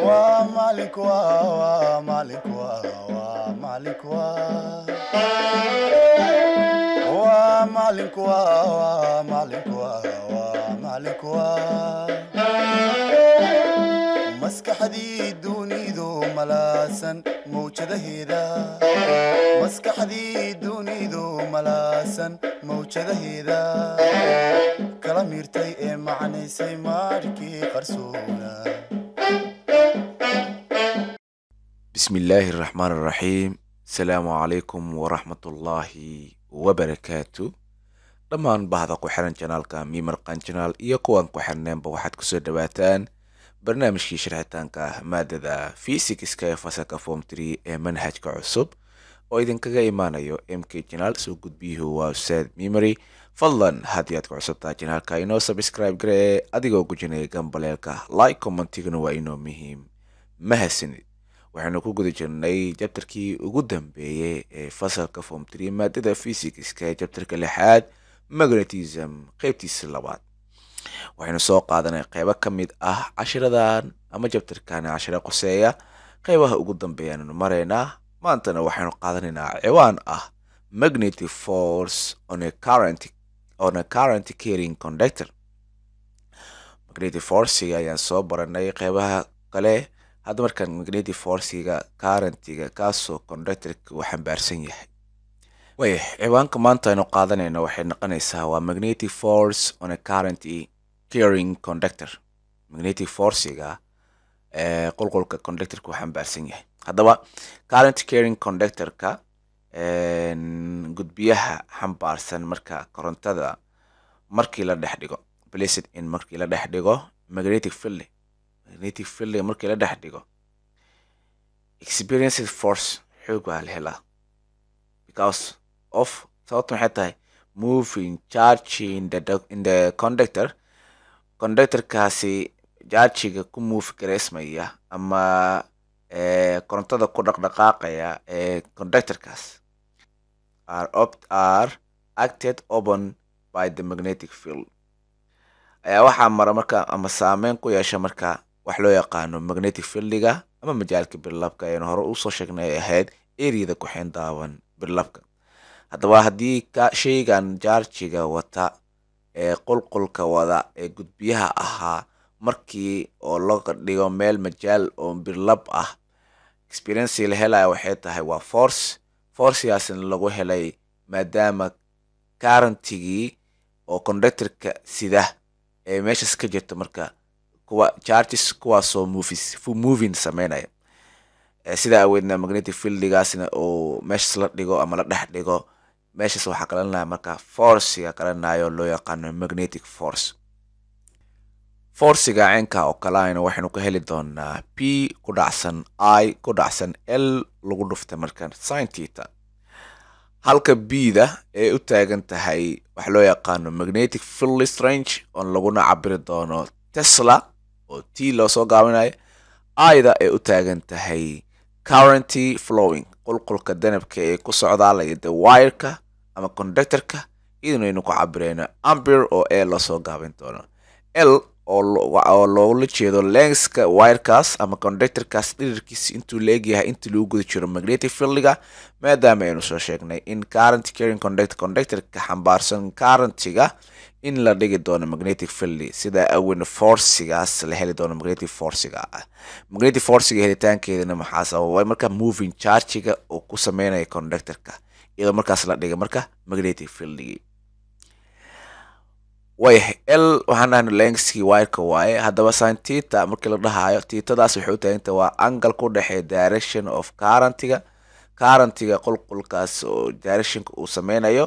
ومالك ومالك ومالك ومالك ومالك ومالك مسكحدي دوني ذو ملاسن موجده هذا مسكحدي دوني ذو ملاسن موجده هذا كلاميرتي معني سيماركي قرسونا. بسم الله الرحمن الرحيم. السلام عليكم ورحمة الله وبركاته. dhammaan bahda ku xiran channelka Mimarqan channel iyo kuwan ku xirneenba waxaad ku soo dhawaataan barnaamijkii sharxitaanka maadada physics ee fasalka form 3 ee manhajka cusub oo idinkaga imaanayo MK channel soo gudbiyuhu waa Ustaad Memory. fadlan haddii aad ku cusubtaa channelka inoo subscribe garee adigoo gujinaya gambaleelka like commentiguna waa inoo muhiim. mahadsanid. waxaanu ku guda jirnay jabtarkii ugu dambeeyay ee fasalka form 3 maadada physics ee jabtarka 6 magnetism qaybtiisa labaad. waxaynu soo qaadanay qaybo ka mid ah cashiradan ama jabtarkan cashira qoseeya qaybaha ugu dambeeyaan mareynaa. maantana waxaynu qaadanaynaa ciwaan ah magnetic force on a current carrying conductor. magnetic force ayaan soo baranay qaybaha kale. hadda markaan magnetic force-ga current-ga kaasoo conductor-ka uu xambaarsan yahay. ciwaanka maanta aynu qaadanayno waxay noqonaysaa waa magnetic force on a current carrying conductor. magnetic force-ga qulqulka conductor-ka uu xambaarsan yahay. haddaba current carrying conductor-ka gudbiyaha xambaarsan marka korontada markii la dhex dhigo placed in markii la dhex dhigo magnetic field markii la dhex dhigo experienced force xoog waa la helaa because of sababta maxay tahay moving charge in the conductorkaasi charge-ga ku move gareysmaya ama korontada ku dhaqdhaqaaqaya ee conductorkaas are acted upon by the magnetic field ayaa waxaa mara marka ama saameyn ku yeesha marka wax loo yaqaano magnetic field-ga ama majaalka birlabka aynu hore usoo sheegnay ahayd eriyada ku xeendaaban birlabka. haddaba haddii shaygan charge-ga wata ee qulqulka wada ee gudbiyaha ahaa markii oo loo dhigo meel majaal oo birlab ah experience la helaya waxay tahay waa force-yaasna lagu helay maadaama current-gii oo conductor-ka sida ee meeshaas ka jirta marka kuwa charges kuwaasoo moving sameynaya sida aweedna magnetic field-gaasna oo meeshaas la dhigo ama la dhex dhigo meeshaas waxaa qalanaya marka force-ga qalanayo loo yaqaano magnetic force-ga caynka oo kale ayna waxaynu ka heli doonaa P ku dhacsan I ku dhacsan L lagu dhuftay markan sin theta. halka B-da ee u taagan tahay wax loo yaqaano magnetic field strength oo laguna cabiri doono Tesla oo T loo soo gaabinayo. I-da ee u taagan tahay current flowing qulqulka danabka ee ku socdaalaya the wire-ka ama conductor-ka idinaynu ku cabireyno ampere oo ee loo soo gaabin doono. L oo loola jeedo length-ka wire-kaas ama conductor-kaas dhirirkiisa intuu leegyahay intii lagu guda jiro magnetic field-ga maadaama aynu soo sheegnay in current carrying conductor-ka xambaarsan current-ga in la dhigi doono magnetic field sida aween force-gaas la heli doono magnetic force-ga magnetic force-ga helitaankeedana maxaa sababay marka moving charge-ga oo ku sameynaya conductor-ka iyadoo markaas la dhigay marka magnetic field-gi. L waxaan ahayn length-kii wire-ka waaye. haddaba sin theta markii la dhahayo theta-daas waxay u taagan tahay waa angle ku dhexeeya direction of current-ga qulqulkaas oo direction-ka uu sameynayo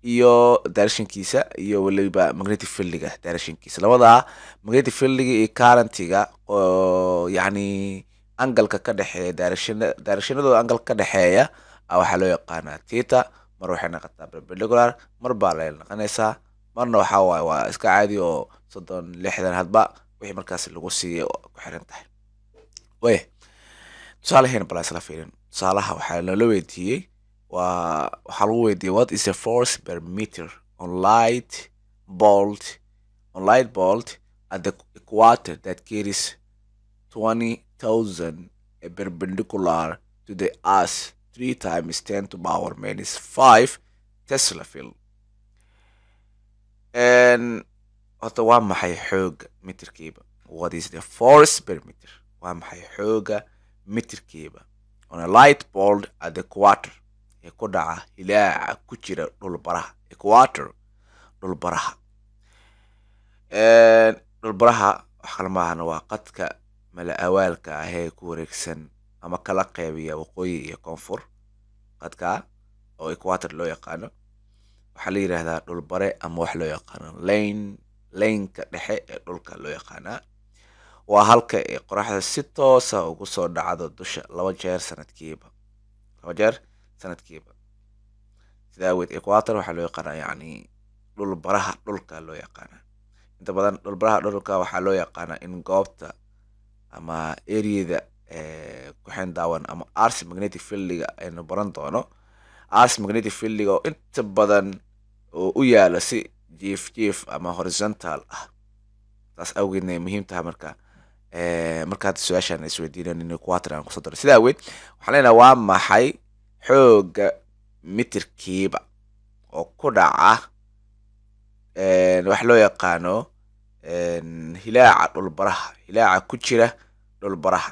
iyo direction-kiisa iyo waliba magnetic field-ga direction-kiisa. labadaa magnetic field-ga iyo current-ga oo yacni angle-ka ka dhexeeya direction-adooda angle ka dhexeeya waxaa loo yaqaanaa theta. mar waxay noqotaa perpendicular mar baa la noqonaysaa marna waxaa waaye waa iska caadi oo 30-60 hadba wixii markaas lagu siiyay ku xiran tahay. tusaalaheena bal isla fiirin. tusaalaha waxaa loola weydiiyey waxaa lagu weydiiyey what is the force per meter on light bulb at the equator that carries 20,000 perpendicular to the earth 3 times 10 to power minus 5 Tesla field. And horta waa maxay xooga mitirkiiba? What is the force per meter? Waa maxay xooga mitirkiiba on a light pole at the equator ee ku dhaca hilaaca ku jira dhulbaraha equator dhulbaraha. dhulbaraha wax kale maahana waa qadka mala awaalka ah ee ku wareegsan ama kala qeybiya waqooyi iyo koonfur. qadka oo equator loo yaqaano waxaa la yiraahdaa dhulbare ama wax loo yaqaano laynka dhexe ee dhulka loo yaqaanaa. waa halka ay qoraxda si toosa ugu soo dhacdo dusha 2 jeer sanadkiiba sidaa awgeed equator waxaa loo yaqaanaa yacni dhulbaraha dhulka loo yaqaanaa. inta badan dhulbaraha dhulka waxaa loo yaqaanaa in goobta ama areada ku xindaawan ama earth magnetic field-ga aynu baran doono. earth magnetic field-ga oo inta badan u yaala si jiif ama horizontal ah. taas awgeedna ay muhiim tahay markaad su-aashaan isweydiinaan in equator aan kusoo daro. sidaa awgeed waxaan leenahay waa maxay xooga mitirkiiba oo ku dhaca wax loo yaqaano hilaaca ku jira dhulbaraha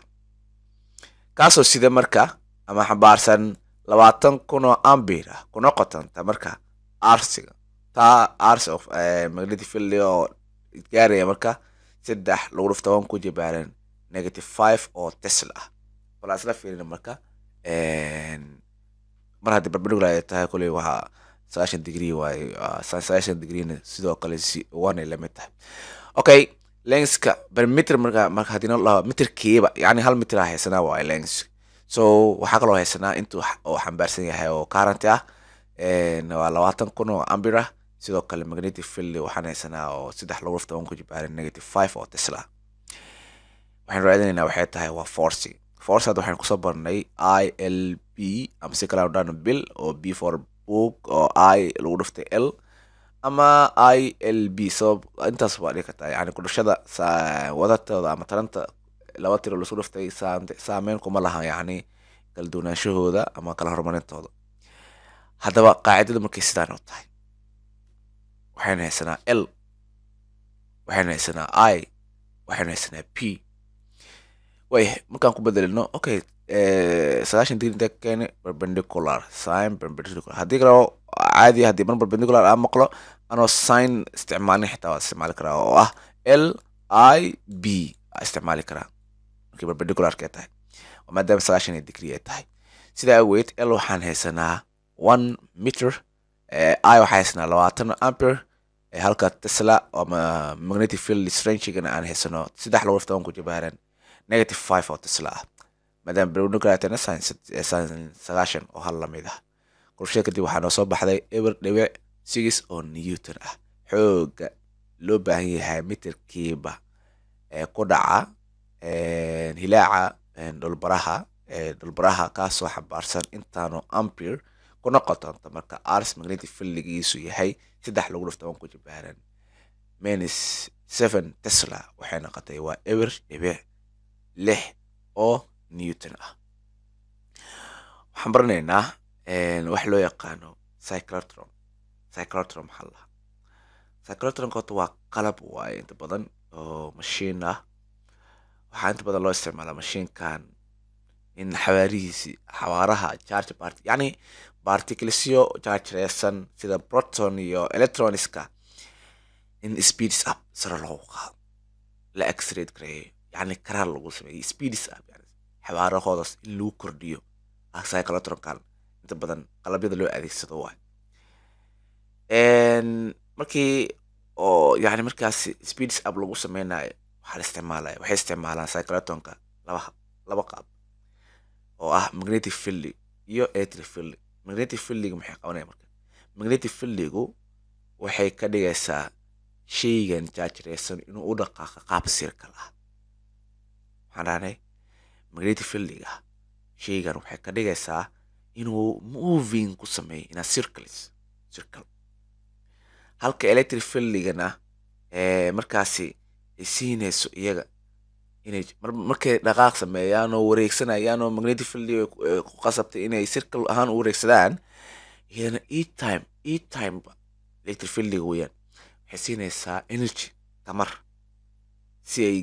kaasoo sida marka ama xambaarsan 20,000 oo ampere ah kuna qotanta marka arsiga arc of magnetic field oo gaaraya marka 3 lagu dhufto 1 ku jibaaran -5 oo Tesla ah. wala isla fiirina marka mar haddii perpendicular ay tahay kuley waa 90 degree waaye 90 degree sidoo kale si 1 ay la mid tahay. okay lengthka per meter marka haddii la mitirkiiba yani 1 mitir ah haysanaa waa length. so waxaa kaloo haysanaa intuu oo xambaarsan yahay oo current ah waa 20,000 oo ampere ah. sidoo kale magnetic field waxaan haysanaa oo 3 lagu dhufto 1 ku jibaaran -5 oo Tesla. waxaan raadinaynaa waxay tahay waa force hadda waxaan kusoo barnay ILB ama si kale u dhan bil oo B for book oo I lagu dhuftay L ama ILB. so intaas waa dhici kartaa yani ku dhashada wadatooda ama taranta laba tiro la isku dhuftay saameyn kuma laha yani kala duwanaanshahooda ama kala horumarintooda. haddaba qaacidada markay sidaan u tahay waxaan haysanaa L, waxaan haysanaa I, waxaan haysanaa P. markaan ku bedelino okay 90 degree keene perpendicular sin perpendicular. haddii kale caadi haddii mar perpendicular aan maqlo anoo sin isticmaalin xitaa waa isticmaali karaa oo ah L I B isticmaali karaa markii perpendicular ka tahay maadaama 90 degree ay tahay. sidaa awgeed L waxaan haysanaa 1 meter, I waxaa haysanaa 20 ampere, halka Tesla ama magnetic field strength-gana aan haysano 3 lagu dhufto 1 ku jibaaran -5 oo Tesla ah. maadaama perpendicular tana sin 90 oo hal la mid ah. qorshe kadib waxaa noo soo baxday eber dhibic 6 oo Newton ah. xooga loo baahan yahay mitirkiiba ku dhaca hilaaca dhulbaraha kaasoo xambaarsan intaano ampere kuna qotanta marka earth magnetic field-giisu yahay 3 lagu dhufto 1 ku jibaaran -7 Tesla. waxay noqotay waa eber dhibic 6 oo Newton ah. waxaan baranaynaa wax loo yaqaano cyclotron maxaa la cyclotronka waa qalab waaye inta badan oo mashiin ah. waxaa inta badan loo isticmaalaa mashiinkan in xawaaraha charge yani particlesyo charge-reysan sida proton iyo electronska in speeds up sare loogu qaado la accelerate gareeyo yani karaar lagu sameeyo speeds up yani xawaarahoodas in lagu kordhiyo cyclotronkan inta badan qalabyada loo adeegsado waay. markii oo yani markaas speeds up lagu sameynayo waxay isticmaalaan cyclotronka laba qaab oo ah magnetic field iyo electric field. magnetic field-ga maxay qabanayaan marka? magnetic field-gu waxay ka dhigaysaa shaygan charge-reysan inuu u dhaqaaqo qaab circle ah. waxaan dhahnay magnetic field-ga shaygan waxay ka dhigaysaa inuu moving ku sameeyo ina circle. halka electric field-gana markaasi ay siinayso iyaga inay markay dhaqaaq sameeyaan oo wareegsanayaan oo magnetic field ku qasabtay inay circle ahaan u wareegsadaan iyadana e time electric fieldiga weeyaan waxay siinaysaa energy tamar si ay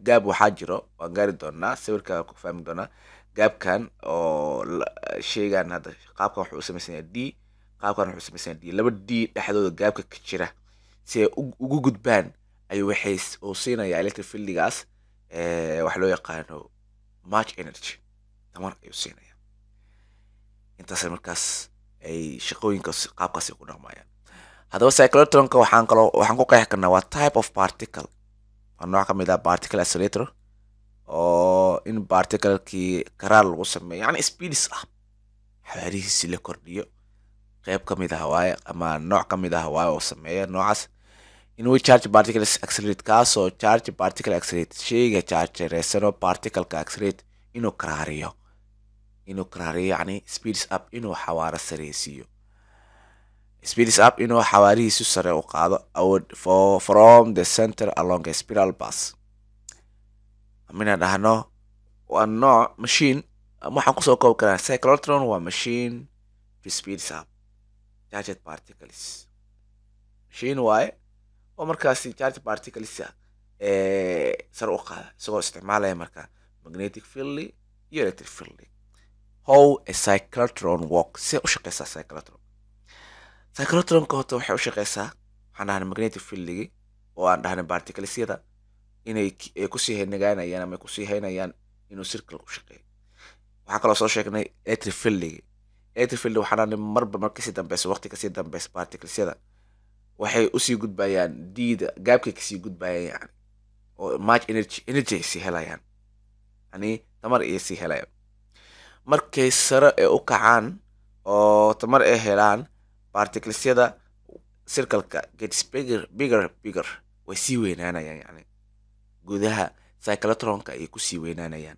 gaab waxaa jiro waan gaari doonaa sawirka ku fahmi doonaa gaabkan oo sheygan hadda qaabkan wuxuu u samaysan yahay d qaabkan wuxuu u samaysan yahay d laba d dhexdooda gaabka ka jira si ay ugu gudbaan ay waxay oo siinaya electric fieldigaas wax loo yaqaano much energy tamar ayuu siinaya intaas markaas ay shaqooyinkaas qaabkaas ay ku dhaqmayaan haddaba cyclotronka waxaan ku qeexi karnaa waa type of particle waa nooc ka mid ah particle accelerator oo in particle-kii karaar lagu sameeyo yani speeds ah xawaarihiisi la kordhiyo qayb ka mid ah waaye ama nooc ka mid ah waaye oo sameeya noocaas in we charge particles accelerate kaasoo charge particle accelerate sheyga chargereysano particle-ka accelerate inuu karaariyo yani speeds up inuu xawaaro sareysiiyo speeds up inuu xawaarihiisu sare u qaado from the center along a spiral path amina dhahno waa nooc machine waxaan kusoo koobi karaa cyclotron waa machine to speeds up charged particles machine waaye oo markaasi charged particles sare u qaada isagoo isticmaalaya marka magnetic field iyo electric field how a cyclotron works si u shaqeysaa cyclotronka horta waxay u shaqeysaa waxaan dhahnay magnetic fieldigii oo aan dhahnay particulesyada inay kusii haynaganayaan ama kusii haynayaan inuu circle u shaqeeyo waxaa kaloo soo sheegnay electric fieldigii waxaan dhahnay marba markasii dambeysa waqti kasii dambeysa particulesyada waxay usii gudbayaan diida gaabkay kasii gudbayaan yani oo much energy ay sii helayaan yani tamar ay sii helayaan markay sare ee u kacaan oo tamar ay helaan particulesyada circle-ka gets bigger way sii weynaanayaan yani gudaha cyclotronka ay kusii weynaanayaan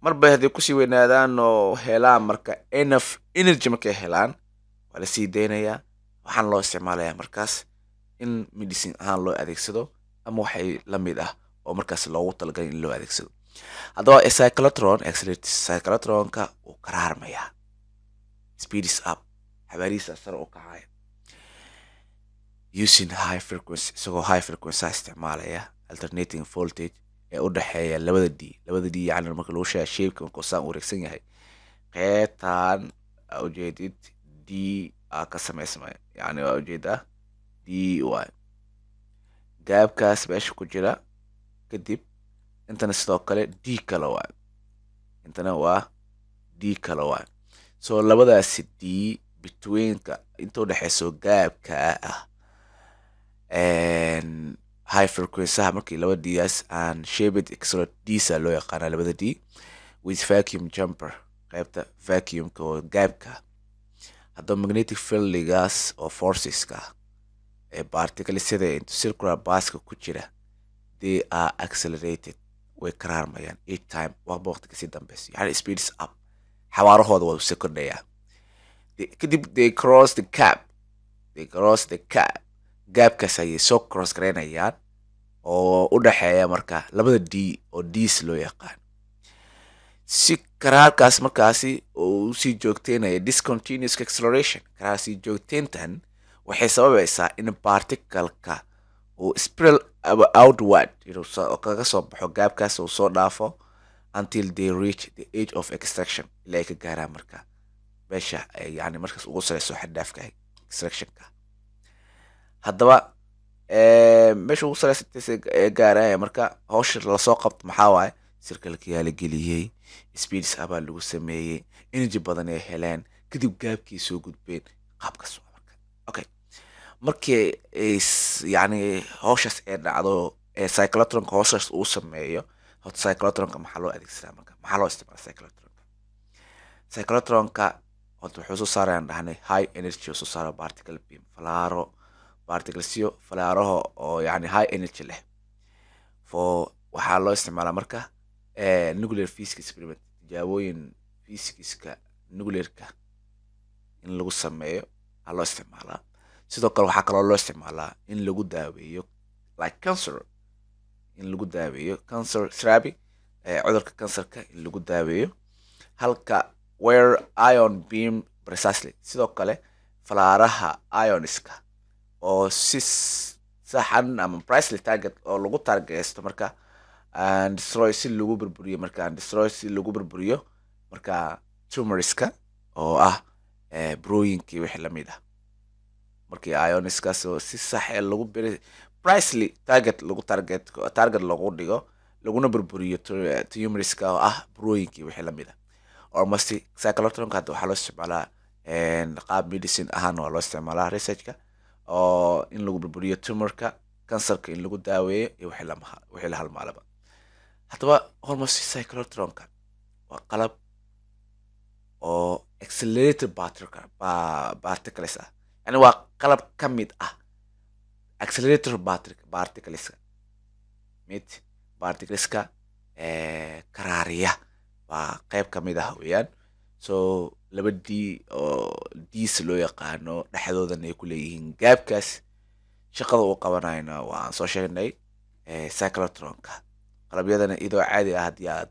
marba hadday kusii weynaadaan oo helaan marka enough energy markay helaan waa la sii daynayaa waxaan loo isticmaalayaa markaas in medicine ahaan loo adeegsado ama waxay la mid ah oo markaas loogu talagalay in loo adeegsado haddaba cyclotron accelerates cyclotronka uu karaarmayaa speeds up xawaarihiisa sare u kacaya using high frequency isagoo high frequency isticmaalaya alternating voltage ee u dhaxeeya labada d yani marka lagu sheega shape-ka markuu saan wareegsan yahay qeybtan ujeedid d ka samaysmaya yani waa ujeedaa d y gaabkaas meesha ku jira kadib intana sidoo kale d kale waay intana waa d kale waay so labadaasi d betweenka inta u dhexeyso gaabka ah high frequency markii laba ds aan shaped accelerate dsa loo yaqaana labada d with vacuum jumper qaybta vacuumka oo gaabka haddaba magnetic fieldigaas oo forceska ee particulesyada into circular pathka ku jira they are accelerated way karaarmayaan each time waqti kasii dambeysa yani speeds up xawaarahooda waa sii kordhaya kadib they cross the cap gaabkaas ayay soo cross garaynayaan oo u dhaxeeya marka labada d oo ds loo yaqaan si karaarkaas markaasi oo usii joogteynaya discontinuous acceleration karaarsi joogteyntan waxay sababaysaa in particle-ka uu spiral outward inuu kaga soo baxo gaabkaas uu soo dhaafo until they reach the age of extraction ilaa ay ka gaaraan marka meesha yani markaas ugu sareyso xaddaafka extractionka haddaba meesha ugu sareysa gaaraya marka hawsha lasoo qabto maxaa waaye circle-kiyaa la geliyey speeds abaa lagu sameeyey energy badan ay heleen kadib gaabkii soo gudbeen qaabkaas marka okay markii yani hawshaas ee dhacdo ee cyclotronka hawshaas uu sameeyo horta cyclotronka maxaa loo adeegsadaa marka maxaa loo isticmaala cyclotronka horta wuxuu soo saarayaan dhahnay high energy oo soo saara particle beam falaaro particlesyo falaaraha oo yani high energy leh waxaa loo isticmaalaa marka nuclear physics experiment tijaabooyin physicska nuclearka in lagu sameeyo waxaa loo isticmaalaa sidoo kale waxaa kaloo loo isticmaalaa in lagu daaweeyo like cancer in lagu daaweeyo cancer therapy cudurka kansarka in lagu daaweeyo halka where ion beam precisely sidoo kale falaaraha ioniska oo si saxan ama precisely target oo lagu targesto marka and destroy si lagu burburiyo marka and destroy si lagu burburiyo marka tumorska oo ah brooyinkii wixii lamid ah markii ioniskaas oo si sax ah lagu precisely target lagu dhigo laguna burburiyo tumorska oo ah brooyinkii wixii lamid ah or masti cyclotronka hadda waxaa loo isticmaalaa qaab medicine ahaan waa loo isticmaalaa researchka oo in lagu burburiyo tumorka kansarka in lagu daaweeyo iyo wixii la halmaalaba haddaba hormose cyclotronka waa qalab oo accelerated particles ah yani waa qalab ka mid ah accelerator particleska mid particleska karaariya waa qayb ka mid ah weeyaan so laba d oo ds loo yaqaano dhexdoodan ay ku leeyihiin gaabkaas shaqada uu qabanayna waan soo sheegnay cyclotronka qalabyadana idoo caadi ah haddii aad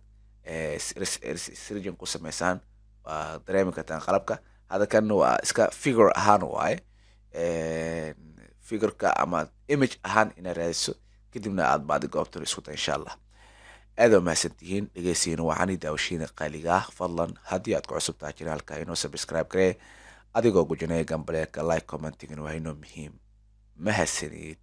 surgeon ku samaysaan waa dareemi kartaan qalabka hadda kan waa iska figure ahaan waaye figureka ama image ahaan inaad raadiso kadibna aad baadi goobtan isku day insha allah aad waa mahadsantihiin dhegeysiina waxaan daawashiina qaaliga ah fadlan haddii aad ku cusub tahay janaalka inoo subscribe garee adigoo gujinaya gambaleelka like commentingna waa inoo muhiim mahadsanid